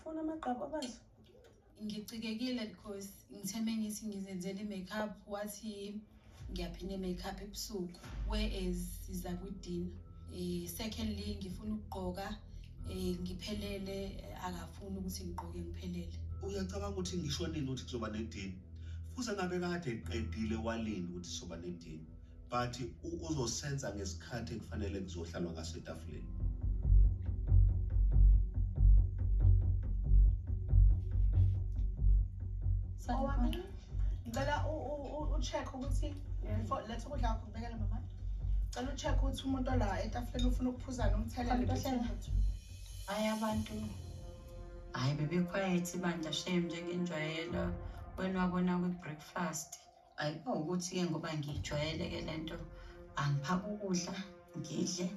Ufuna amagqabi abazi? Ngicikekile because ngitheme ngithi ngizenzele i-makeup wathi ngiyaphinde i-makeup ebusuku whereas siza kwidina. Secondly ngifuna ukugqoka ngiphelele akafuni ukuthi ngigqoke ngiphelele. Uyacabanga ukuthi ngisho nini ukuthi kuzoba nedini? Futhi ngabe kade eqedile walini ukuthi soba nedini. But uzosenza ngesikhathi ekufanele kuzohlalwa ngaso etafuleni. Owami, ngicela u-check ukuthi letha ukudla kwakho kubekela mama. Ngicela u-check ukuthi umuntu ola etafuleni ufuna ukuphuza nomthelele bese. Hayi abantu. Hayi bebequiet bandla shame njengenjwayelo. Wena wabona kwi-breakfast. Ayibo ukuthi ke ngoba ngijwayele ke lento angiphaka ukudla ngidle.